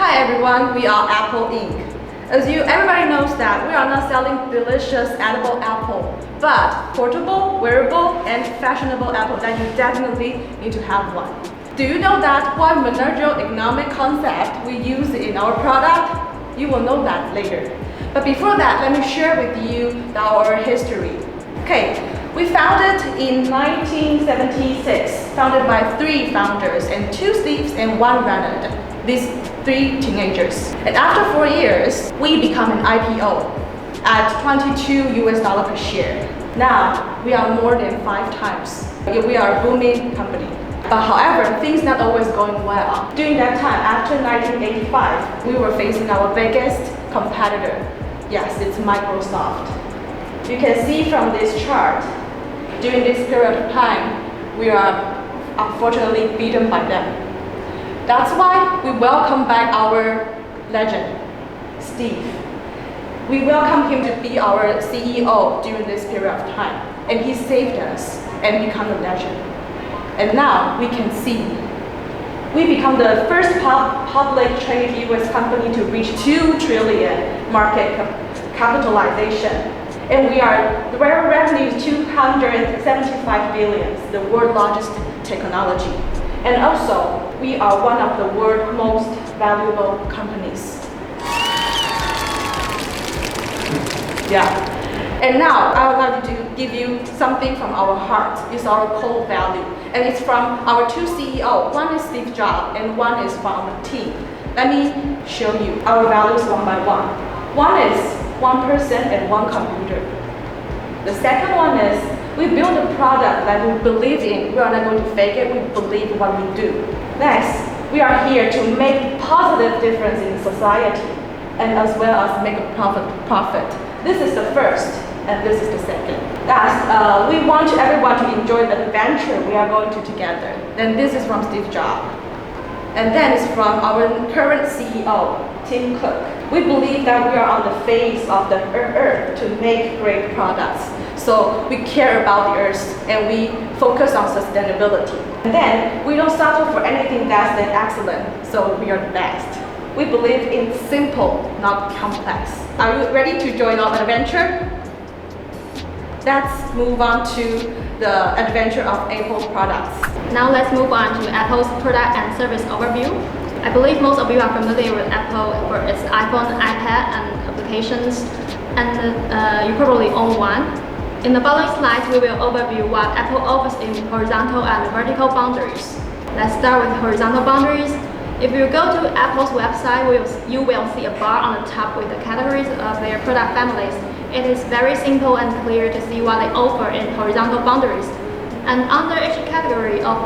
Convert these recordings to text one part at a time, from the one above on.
Hi everyone, we are Apple Inc. Everybody knows that we are not selling delicious edible apple, but portable, wearable, and fashionable apple that you definitely need to have one. Do you know that what managerial economic concept we use in our product? You will know that later. But before that, let me share with you our history. Okay, we founded in 1976, founded by 3 founders and 2 Steves and 1 Renard. These 3 teenagers. And after 4 years, we become an IPO at $22 per share. Now, we are more than 5 times. We are a booming company. But however, things not always going well. During that time, after 1985, we were facing our biggest competitor. Yes, it's Microsoft. You can see from this chart, during this period of time, we are unfortunately beaten by them. That's why we welcome back our legend, Steve. We welcome him to be our CEO during this period of time. And he saved us and become a legend. And now we can see, we become the first public traded US company to reach 2 trillion market capitalization. And the revenue is 275 billion, the world's largest technology. And also, we are one of the world's most valuable companies. Yeah. And now, I would like to give you something from our heart. It's our core value. And it's from our 2 CEOs. One is Steve Jobs and one is from the team. Let me show you our values one by one. One is 1 person and 1 computer. The second one is we build a product that we believe in. We are not going to fake it, we believe what we do. Next, we are here to make positive difference in society and as well as make a profit. This is the first and this is the second. Last, we want everyone to enjoy the adventure we are going to together. Then this is from Steve Jobs. And then it's from our current CEO, Tim Cook. We believe that we are on the face of the earth to make great products. So we care about the earth and we focus on sustainability. And then we don't settle for anything less than excellent, so we are the best. We believe in simple, not complex. Are you ready to join our adventure? Let's move on to the adventure of Apple products. Now let's move on to Apple's product and service overview. I believe most of you are familiar with Apple for its iPhone, iPad, and applications, and you probably own one. In the following slides, we will overview what Apple offers in horizontal and vertical boundaries. Let's start with horizontal boundaries. If you go to Apple's website, you will see a bar on the top with the categories of their product families. It is very simple and clear to see what they offer in horizontal boundaries. And under each category of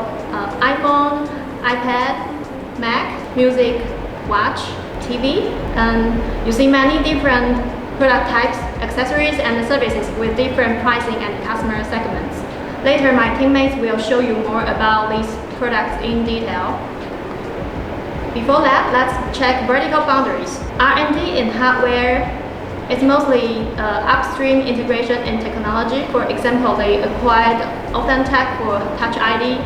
iPhone, iPad, Mac, music, watch, TV, and you see many different product types, accessories, and services with different pricing and customer segments. Later, my teammates will show you more about these products in detail. Before that, let's check vertical boundaries. R&D in hardware is mostly upstream integration in technology. For example, they acquired Authentech for Touch ID,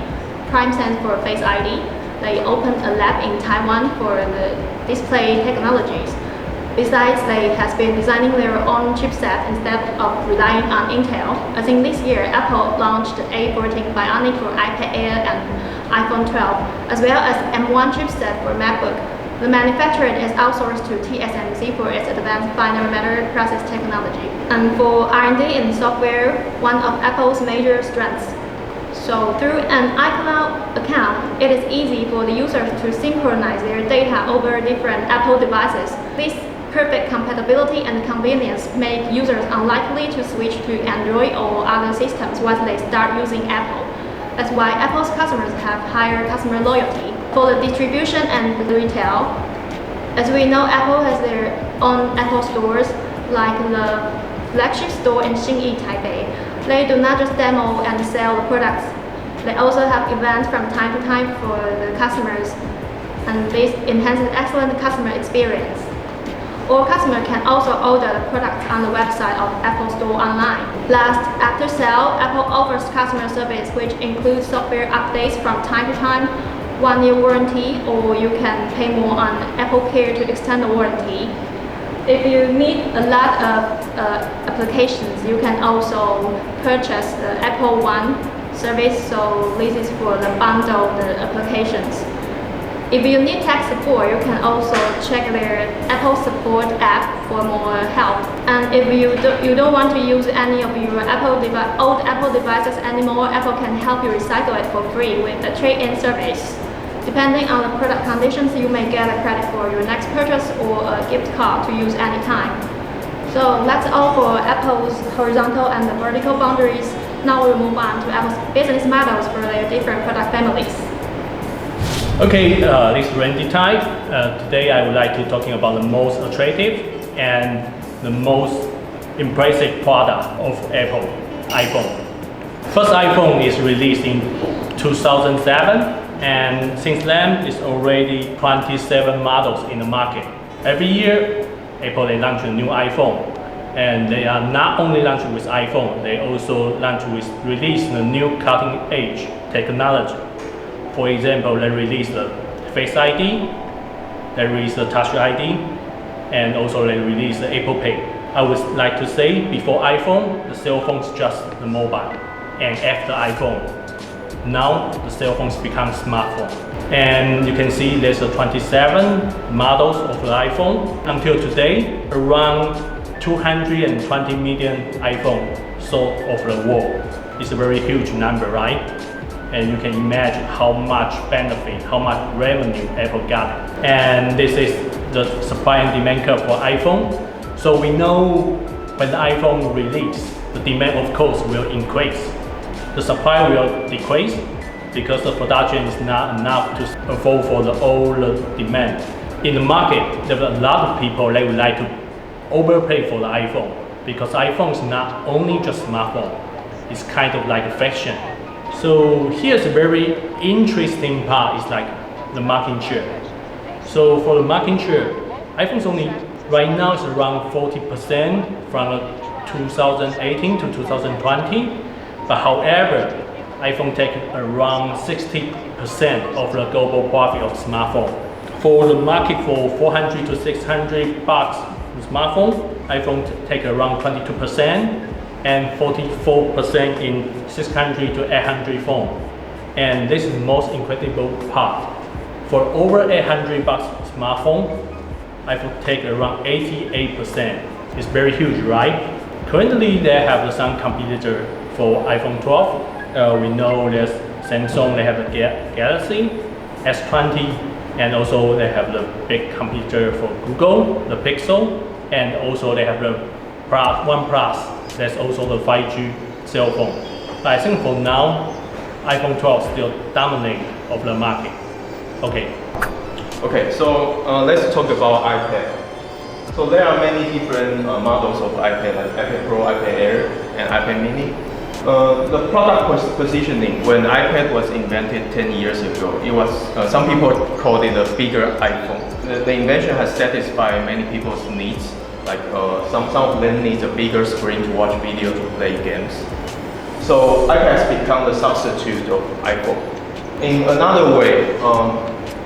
PrimeSense for Face ID. They opened a lab in Taiwan for the display technologies. Besides, they have been designing their own chipset instead of relying on Intel. As in this year, Apple launched A14 Bionic for iPad Air and iPhone 12, as well as M1 chipset for MacBook. The manufacturing is outsourced to TSMC for its advanced finer matter process technology. And for R&D in software, one of Apple's major strengths. So through an iCloud account, it is easy for the users to synchronize their data over different Apple devices. This perfect compatibility and convenience make users unlikely to switch to Android or other systems once they start using Apple. That's why Apple's customers have higher customer loyalty. For the distribution and the retail, as we know, Apple has their own Apple stores, like the flagship store in Xinyi, Taipei. They do not just demo and sell the products. They also have events from time to time for the customers, and this enhances excellent customer experience. Or customers can also order the products on the website of Apple Store online. Last, after sale, Apple offers customer service which includes software updates from time to time 1-year warranty, or you can pay more on Apple Care to extend the warranty. If you need a lot of applications, you can also purchase the Apple One service, so this is for the bundled applications. If you need tech support, you can also check their Apple Support app for more help. And if you don't want to use any of your old Apple devices anymore, Apple can help you recycle it for free with a trade-in service. Depending on the product conditions, you may get a credit for your next purchase or a gift card to use anytime. So that's all for Apple's horizontal and vertical boundaries. Now we'll move on to Apple's business models for their different product families. Okay, this is Randy Tai. Today I would like to talking about the most attractive and the most impressive product of Apple, iPhone. First iPhone is released in 2007, and since then it's already 27 models in the market. Every year, Apple they launch a new iPhone, and they are not only launching with iPhone, they also release the new cutting-edge technology. For example, they released the Face ID, they released the Touch ID, and also they released the Apple Pay. I would like to say, before iPhone, the cell phone is just the mobile, and after iPhone, now the cell phones become smartphone. And you can see there's 27 models of the iPhone. Until today, around 220 million iPhone sold of the world. It's a very huge number, right? And you can imagine how much benefit, how much revenue Apple got. And this is the supply and demand curve for iPhone. So we know when the iPhone release, the demand of course will increase. The supply will decrease because the production is not enough to afford for all the demand. In the market, there are a lot of people they would like to overpay for the iPhone because iPhone is not only just smartphone, it's kind of like a fashion. So here's a very interesting part, is like the market share. So for the market share, iPhone's only right now is around 40% from 2018 to 2020. But however, iPhone take around 60% of the global profit of smartphone. For the market for 400 to 600 bucks smartphone, iPhone take around 22%. And 44% in 600 to 800 phone. And this is the most incredible part. For over 800 bucks smartphone, iPhone take around 88%. It's very huge, right? Currently, they have some competitor for iPhone 12. We know there's Sanhom, they have the Galaxy S20, and also they have the big competitor for Google, the Pixel, and also they have the OnePlus. That's also the 5G cell phone. But I think for now, iPhone 12 still dominate of the market. Okay. Okay, so let's talk about iPad. So there are many different models of iPad, like iPad Pro, iPad Air, and iPad Mini. The product positioning, when iPad was invented 10 years ago, it was some people called it a bigger iPhone. The invention has satisfied many people's needs. Like some of them need a bigger screen to watch video, to play games. So iPad has become the substitute of iPhone. In another way,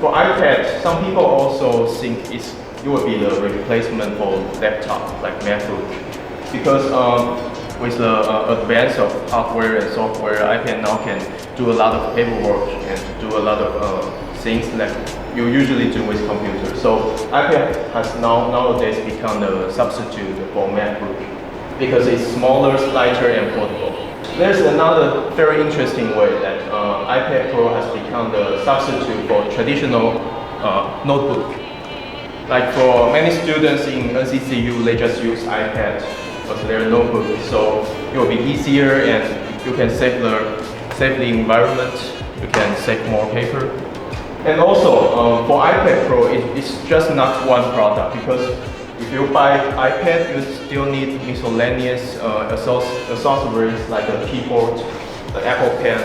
for iPad, some people also think it will be the replacement for laptop, like MacBook. Because with the advance of hardware and software, iPad now can do a lot of paperwork and do a lot of things that you usually do with computers. So iPad has nowadays become the substitute for MacBook because it's smaller, lighter, and portable. There's another very interesting way that iPad Pro has become the substitute for traditional notebook. Like for many students in NCCU, they just use iPad as their notebook, so it will be easier and you can save the environment, you can save more paper. And also, for iPad Pro, it's just not one product, because if you buy iPad, you still need miscellaneous accessories like a keyboard, the Apple Pen,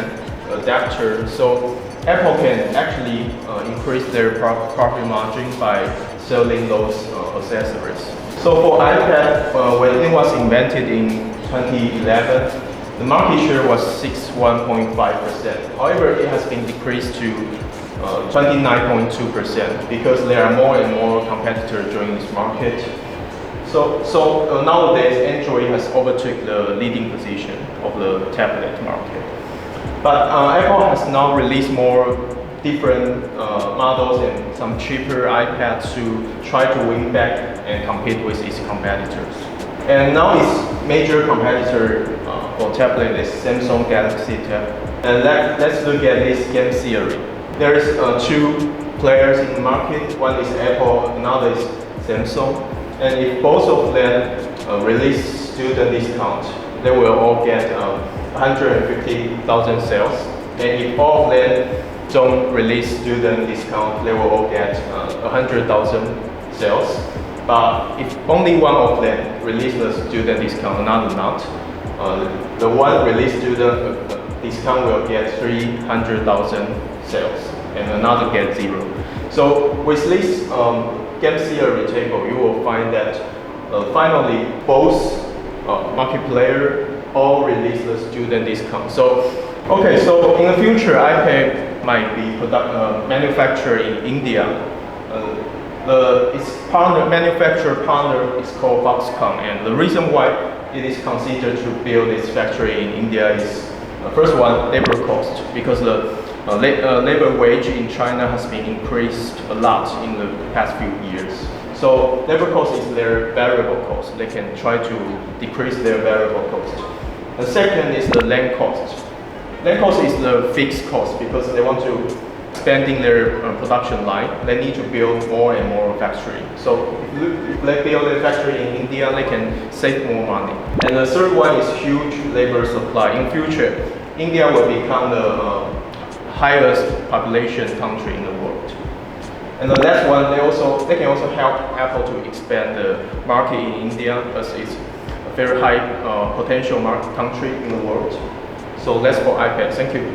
adapter. So Apple can actually increase their profit margin by selling those accessories. So for iPad, when it was invented in 2011, the market share was 61.5%. However, it has been decreased to 29.2% because there are more and more competitors joining this market. So nowadays, Android has overtook the leading position of the tablet market. But Apple has now released more different models and some cheaper iPads to try to win back and compete with its competitors. And now its major competitor for tablet is Samsung Galaxy Tab. And let's look at this game theory. There is two players in the market. One is Apple, another is Samsung. And if both of them release student discount, they will all get 150,000 sales. And if all of them don't release student discount, they will all get 100,000 sales. But if only one of them release the student discount, another not, the one released student discount will get 300,000 sales, and another get 0. So with this game theory table, you will find that finally both market player all release the student discount. So in the future, iPad might be manufactured in India. Its manufacturer partner is called Foxconn, and the reason why it is considered to build its factory in India is first one, labor cost, because the labor wage in China has been increased a lot in the past few years. So labor cost is their variable cost. They can try to decrease their variable cost. The second is the land cost. Land cost is the fixed cost because they want to expanding their production line. They need to build more and more factory. So if they build a factory in India, they can save more money. And the third one is huge labor supply. In future, India will become the highest population country in the world. And the last one, they can also help Apple to expand the market in India as it's a very high potential market country in the world. So that's for iPad. Thank you.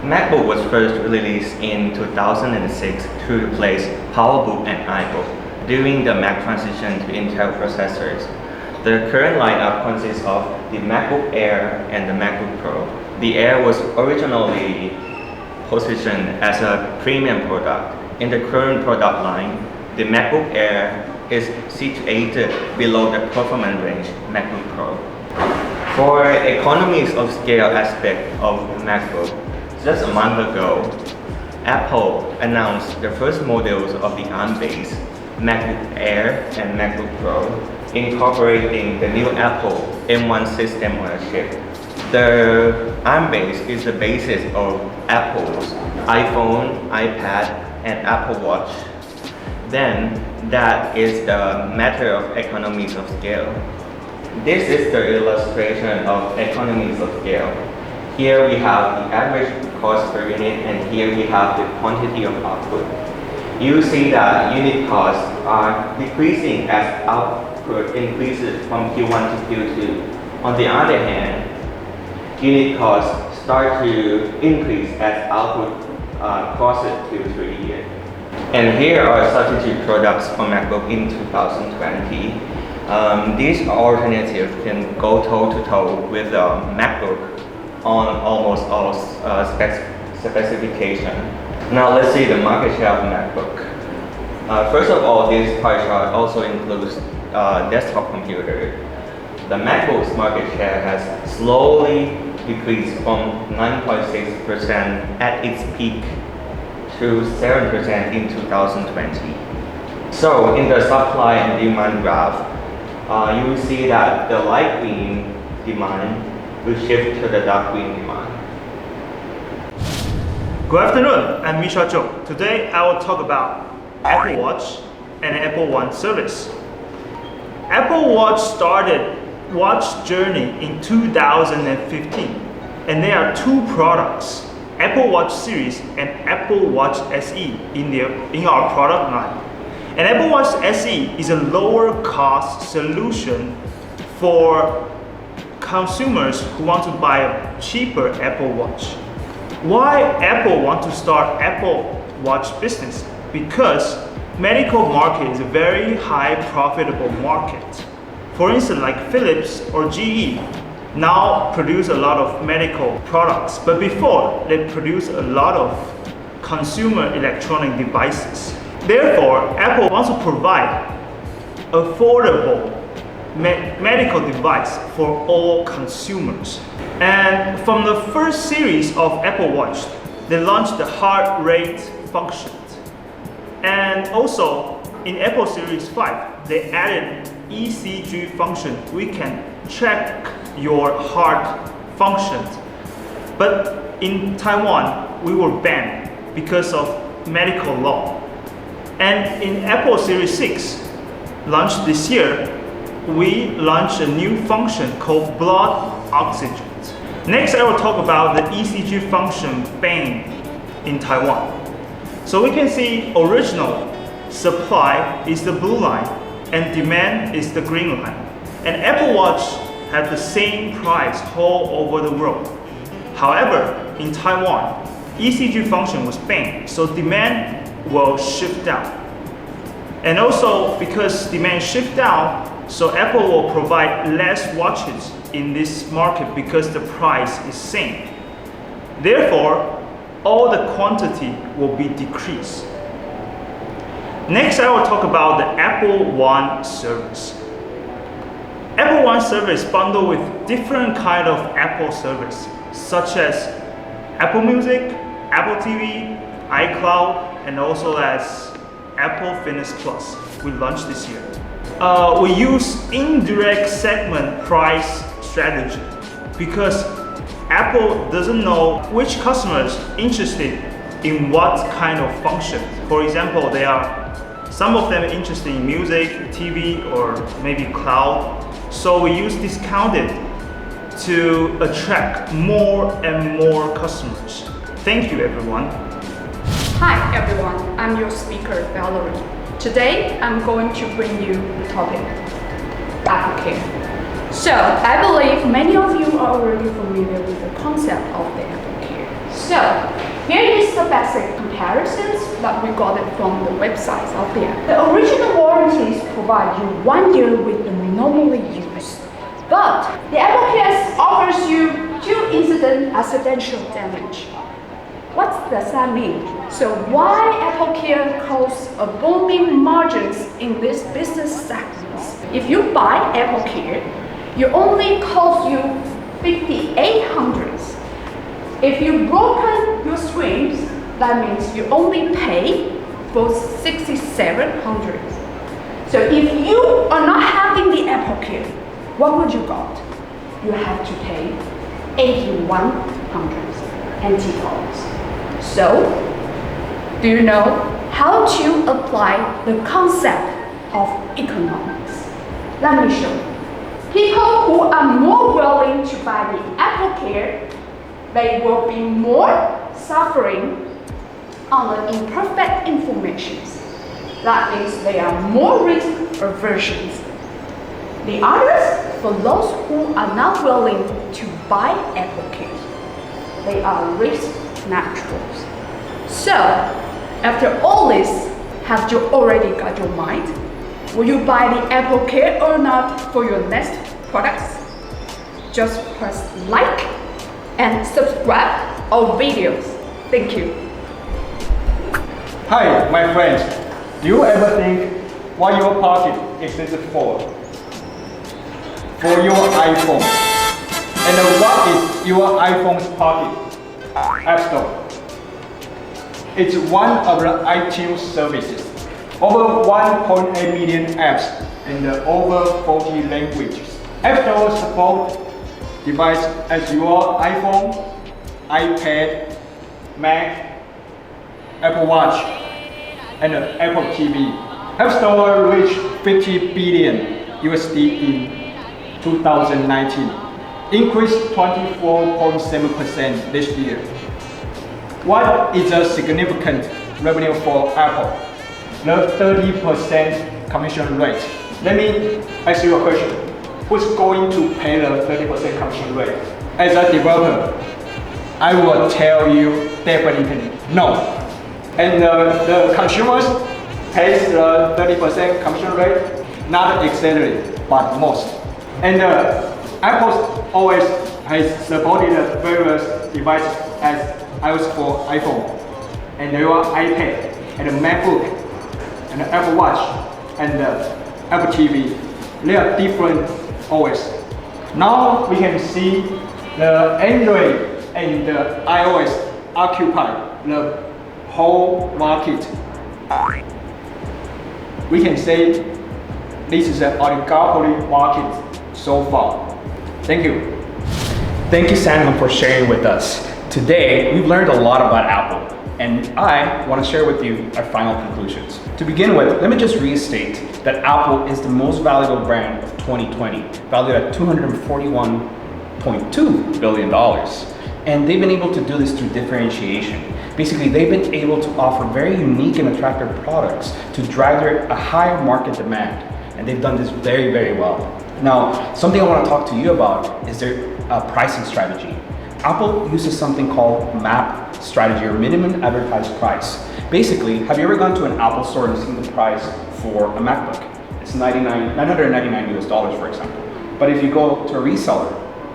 MacBook was first released in 2006 to replace PowerBook and iBook during the Mac transition to Intel processors. The current lineup consists of the MacBook Air and the MacBook Pro. The Air was originally positioned as a premium product. In the current product line, the MacBook Air is situated below the performance range MacBook Pro. For economies of scale aspect of MacBook, just a month ago, Apple announced the first models of the ARM-based MacBook Air and MacBook Pro, incorporating the new Apple M1 system on a chip. The ARM-base is the basis of Apple's iPhone, iPad, and Apple Watch. Then, that is the matter of economies of scale. This is the illustration of economies of scale. Here we have the average cost per unit, and here we have the quantity of output. You see that unit costs are decreasing as output increases from Q1 to Q2. On the other hand, unit costs start to increase as output crosses Q3 here. And here are substitute products for MacBook in 2020. These alternatives can go toe-to-toe with MacBook on almost all specification. Now let's see the market share of MacBook. First of all, this pie chart also includes desktop computer. The MacBook's market share has slowly decreased from 9.6% at its peak to 7% in 2020. So in the supply and demand graph, you will see that the light green demand will shift to the dark green demand. Good afternoon, I'm Misha Zhou. Today I will talk about Apple Watch and Apple One service. Apple Watch started Watch journey in 2015, and there are two products, Apple Watch series and Apple Watch SE in our product line. And Apple Watch SE is a lower cost solution for consumers who want to buy a cheaper Apple Watch. Why Apple want to start Apple Watch business? Because medical market is a very high profitable market. For instance, like Philips or GE now produce a lot of medical products, but before they produce a lot of consumer electronic devices. Therefore, Apple wants to provide affordable medical device for all consumers. And from the first series of Apple Watch, they launched the heart rate function. And also in Apple Series 5, they added ECG function. We can check your heart functions. But in Taiwan, we were banned because of medical law. And in Apple Series 6, launched this year, we launched a new function called blood oxygen. Next, I will talk about the ECG function banned in Taiwan. So we can see original supply is the blue line and demand is the green line. And Apple Watch had the same price all over the world. However, in Taiwan, ECG function was banned, so demand will shift down. And also because demand shift down, so Apple will provide less watches in this market because the price is same. Therefore, all the quantity will be decreased. Next, I will talk about the Apple One service. Apple One service bundled with different kind of Apple service, such as Apple Music, Apple TV, iCloud, and also as Apple Fitness Plus. We launched this year. We use indirect segment price strategy because Apple doesn't know which customers interested in what kind of function. For example, some of them interested in music, TV, or maybe cloud. So we use discounted to attract more and more customers. Thank you, everyone. Hi everyone, I'm your speaker, Val Li. Today, I'm going to bring you the topic, Apple Care. So, I believe many of you are already familiar with the concept of the Apple Care. So, here is the basic comparisons that we got it from the websites out there. The original warranties provide you 1 year with the normally used. But the Apple Care offers you 2 incident accidental damage. What does that mean? So why Apple Care costs a booming margins in this business segments? If you buy Apple Care, you only cost you 5,800. If you broken your screens, that means you only pay for 6,700. So if you are not having the Apple Care, what would you got? You have to pay 8,100 NT dollars. So, do you know how to apply the concept of economics? Let me show you. People who are more willing to buy the Apple Care, they will be more suffering on the imperfect information. That means they are more risk aversions. The others, for those who are not willing to buy Apple Care, they are risk naturals. So, after all this, have you already got your mind? Will you buy the Apple Care or not for your next products? Just press like and subscribe our videos. Thank you. Hi, my friends. Do you ever think what your pocket exists for? For your iPhone. And what is your iPhone's pocket? App Store. It's one of the iTunes services. Over 1.8 million apps in over 40 languages. App Store support devices as your iPhone, iPad, Mac, Apple Watch, and Apple TV. App Store reached 50 billion USD in 2019, increased 24.7% this year. What is a significant revenue for Apple? The 30% commission rate. Let me ask you a question. Who's going to pay the 30% commission rate? As a developer, I will tell you definitely no. And the consumers pays the 30% commission rate, not exactly, but most. And Apple always has supported various devices as iOS for iPhone, and your iPad, and the MacBook, and the Apple Watch, and the Apple TV. They are different OS. Now we can see the Android and the iOS occupy the whole market. We can say this is an oligopoly market so far. Thank you. Thank you, Sanhom, for sharing with us. Today, we've learned a lot about Apple, and I want to share with you our final conclusions. To begin with, let me just restate that Apple is the most valuable brand of 2020, valued at $241.2 billion. And they've been able to do this through differentiation. Basically, they've been able to offer very unique and attractive products to drive a higher market demand. And they've done this very, very well. Now, something I want to talk to you about is their pricing strategy. Apple uses something called MAP strategy, or minimum advertised price. Basically, have you ever gone to an Apple store and seen the price for a MacBook? It's $999 US, for example. But if you go to a reseller,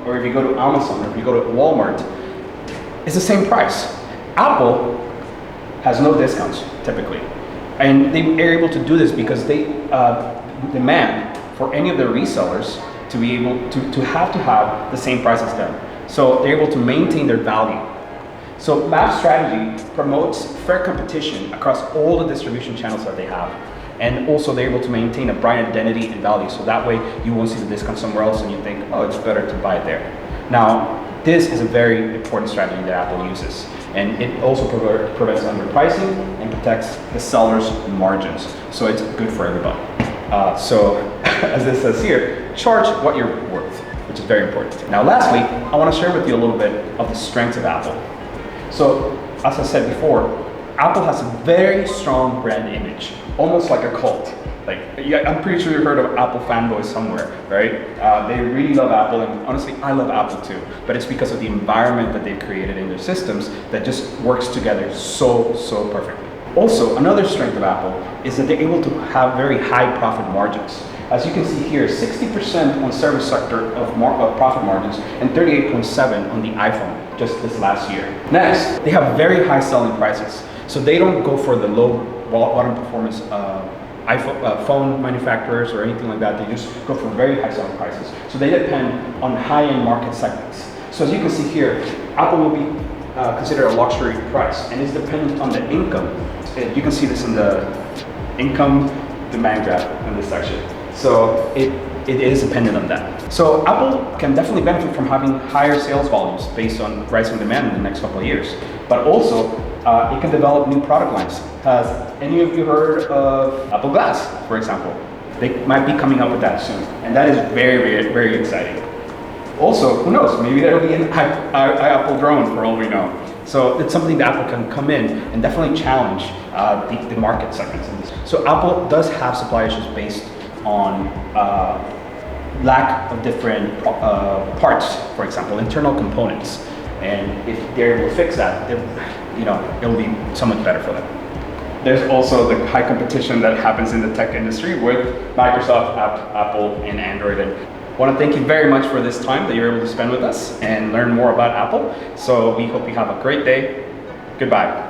or if you go to Amazon, or if you go to Walmart, it's the same price. Apple has no discounts, typically. And they are able to do this because they demand for any of their resellers to be able to have the same price as them. So they're able to maintain their value. So MAP strategy promotes fair competition across all the distribution channels that they have. And also they're able to maintain a brand identity and value. So that way you won't see the discount somewhere else and you think, oh, it's better to buy it there. Now, this is a very important strategy that Apple uses. And it also prevents underpricing and protects the seller's margins. So it's good for everybody. So as it says here, charge what you're worth, which is very important. Now lastly, I want to share with you a little bit of the strengths of Apple. So as I said before, Apple has a very strong brand image, almost like a cult. Like, yeah, I'm pretty sure you've heard of Apple fanboys somewhere, right? They really love Apple, and honestly, I love Apple too. But it's because of the environment that they've created in their systems that just works together so perfectly. Also, another strength of Apple is that they're able to have very high profit margins. As you can see here, 60% on service sector of profit margins and 38.7% on the iPhone just this last year. Next, they have very high selling prices. So they don't go for the low bottom performance phone manufacturers or anything like that. They just go for very high selling prices. So they depend on high-end market segments. So as you can see here, Apple will be considered a luxury price and is dependent on the income. You can see this in the income demand graph in this section. So it is dependent on that. So Apple can definitely benefit from having higher sales volumes based on rising demand in the next couple of years. But also, it can develop new product lines. Has any of you heard of Apple Glass, for example? They might be coming up with that soon. And that is very exciting. Also, who knows, maybe there will be an Apple drone for all we know. So it's something that Apple can come in and definitely challenge the market segments in this. So Apple does have supply issues based on lack of different parts, for example, internal components. And if they're able to fix that, it will be so much better for them. There's also the high competition that happens in the tech industry with Microsoft, Apple, and Android. And I want to thank you very much for this time that you're able to spend with us and learn more about Apple. So we hope you have a great day. Goodbye.